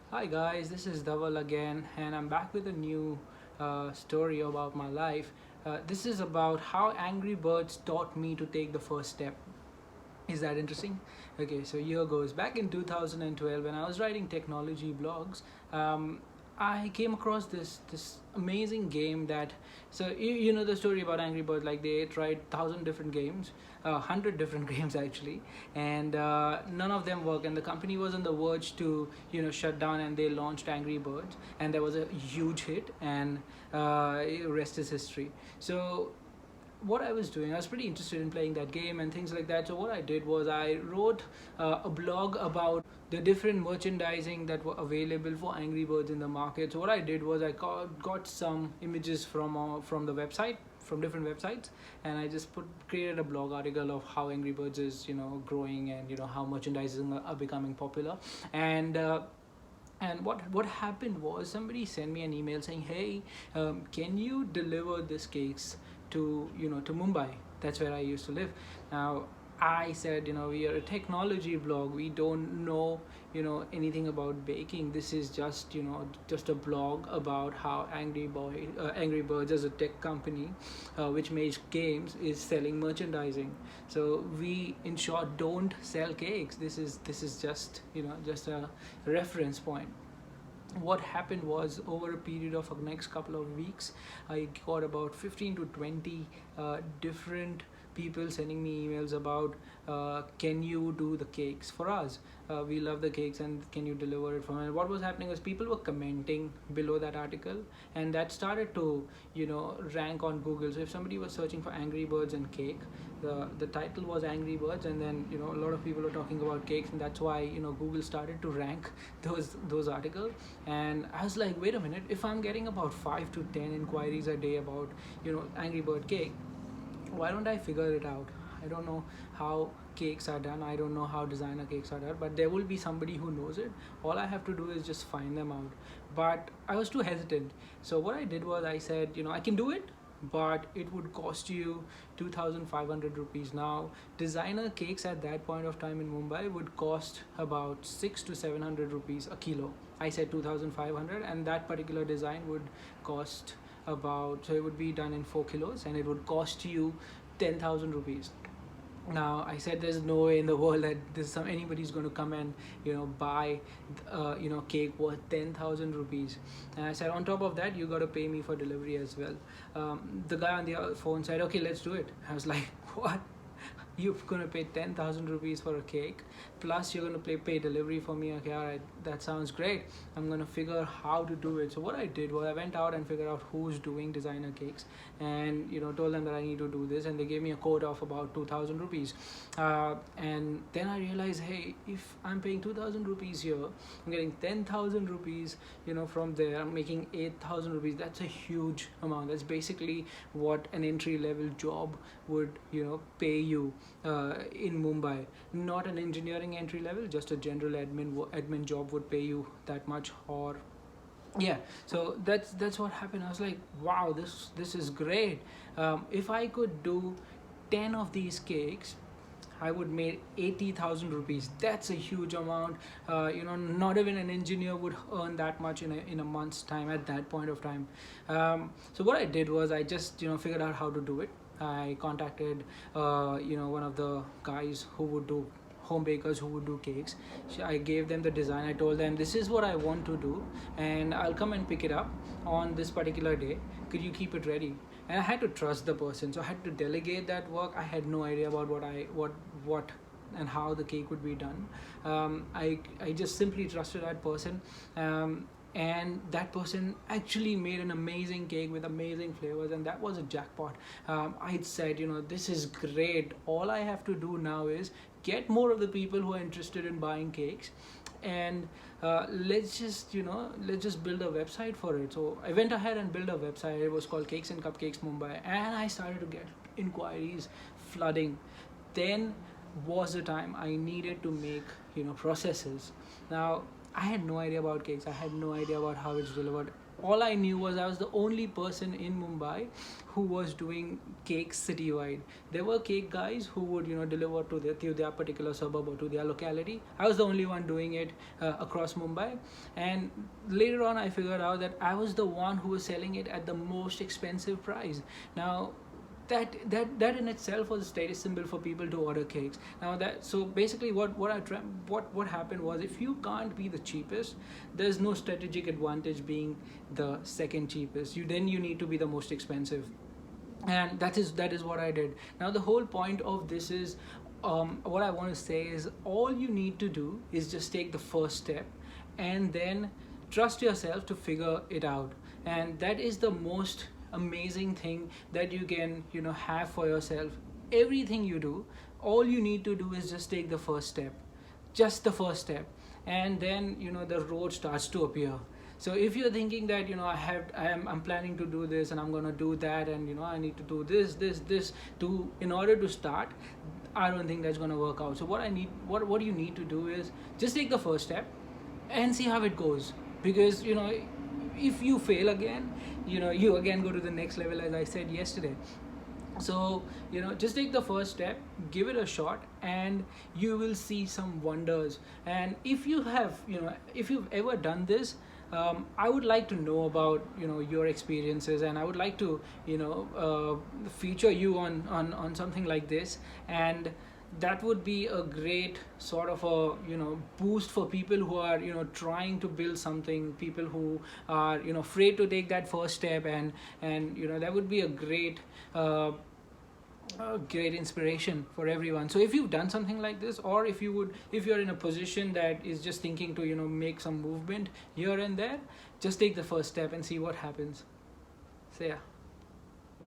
Hi guys, this is Dhaval again, and I'm back with a new story about my life. This is about how Angry Birds taught me to take the first step. Is that interesting? Okay, so year goes back in 2012 when I was writing technology blogs. Um, I came across this amazing game that you know the story about Angry Birds, like they tried 1,000 different games, 100 different games actually, and none of them worked, and the company was on the verge to shut down, and they launched Angry Birds, and there was a huge hit, and rest is history. So what I was doing, I was pretty interested in playing that game and things like that. So what I did was I wrote a blog about the different merchandising that were available for Angry Birds in the market. So what I did was I got some images from the website, from different websites, and I just created a blog article of how Angry Birds is growing, and how merchandising are becoming popular. And what happened was somebody sent me an email saying, hey, can you deliver this cakes to Mumbai? That's where I used to live. Now I said, we are a technology blog, we don't know anything about baking. This is just a blog about how Angry Birds as a tech company, which makes games, is selling merchandising. So we, in short, don't sell cakes. This is just a reference point. What happened was, over a period of the next couple of weeks, I got about 15 to 20 different people sending me emails about, can you do the cakes for us, we love the cakes, and can you deliver it for me? And what was happening was people were commenting below that article, and that started to rank on Google. So if somebody was searching for Angry Birds and cake, the title was Angry Birds, and then a lot of people were talking about cakes, and that's why Google started to rank those articles. And I was like, wait a minute, if I'm getting about 5 to 10 inquiries a day about Angry Bird cake, why don't I figure it out? I don't know how cakes are done, I don't know how designer cakes are done, but there will be somebody who knows it. All I have to do is just find them out. But I was too hesitant. So what I did was I said, I can do it, but it would cost you 2,500 rupees. Now designer cakes at that point of time in Mumbai would cost about 6 to 700 rupees a kilo. I said 2,500, and that particular design would cost about, so it would be done in 4 kilos, and it would cost you 10,000 rupees. Now I said there's no way in the world that anybody's going to come and buy cake worth 10,000 rupees. And I said, on top of that, you got to pay me for delivery as well. The guy on the phone said, okay, let's do it. I was like, what? You're gonna pay 10,000 rupees for a cake, plus you're gonna pay delivery for me? Okay, all right, that sounds great. I'm gonna figure how to do it. So what I did was I went out and figured out who's doing designer cakes, and told them that I need to do this, and they gave me a quote of about 2,000 rupees. And then I realized, hey, if I'm paying 2,000 rupees here, I'm getting 10,000 rupees from there, I'm making 8,000 rupees. That's a huge amount. That's basically what an entry level job would pay you in Mumbai. Not an engineering entry level, just a general admin job would pay you that much. Or yeah, so that's what happened. I was like, wow, this is great. If I could do 10 of these cakes, I would make 80,000 rupees. That's a huge amount. Not even an engineer would earn that much in a month's time at that point of time. So what I did was I just figured out how to do it. I contacted one of the guys who would do, home bakers who would do cakes. So I gave them the design. I told them, this is what I want to do, and I'll come and pick it up on this particular day. Could you keep it ready? And I had to trust the person, so I had to delegate that work. I had no idea about what and how the cake would be done. I just simply trusted that person. And that person actually made an amazing cake with amazing flavors, and that was a jackpot. I said, this is great. All I have to do now is get more of the people who are interested in buying cakes, and let's just build a website for it. So I went ahead and built a website. It was called Cakes and Cupcakes Mumbai, and I started to get inquiries flooding. Then was the time I needed to make processes. Now I had no idea about cakes, I had no idea about how it's delivered. all I knew was I was the only person in Mumbai who was doing cakes citywide. There were cake guys who would, deliver to their particular suburb or to their locality. I was the only one doing it across Mumbai. And later on, I figured out that I was the one who was selling it at the most expensive price. Now, that in itself was a status symbol for people to order cakes. Now that, so basically what happened was, if you can't be the cheapest, there's no strategic advantage being the second cheapest. You need to be the most expensive, and that is what I did. Now the whole point of this is, what I want to say is, all you need to do is just take the first step, and then trust yourself to figure it out. And that is the most amazing thing that you can have for yourself. Everything you do, all you need to do is just take the first step, just the first step, and then the road starts to appear. So if you're thinking that I'm planning to do this and I'm going to do that, and I need to do this to in order to start, I don't think that's going to work out. So what you need to do is just take the first step and see how it goes. Because if you fail again, you again go to the next level, as I said yesterday. So just take the first step, give it a shot, and you will see some wonders. And if you've ever done this, I would like to know about your experiences, and I would like to feature you on something like this. And that would be a great sort of a boost for people who are trying to build something, people who are afraid to take that first step. And that would be a great great inspiration for everyone. So if you've done something like this, or if you're in a position that is just thinking to make some movement here and there, just take the first step and see what happens. So yeah.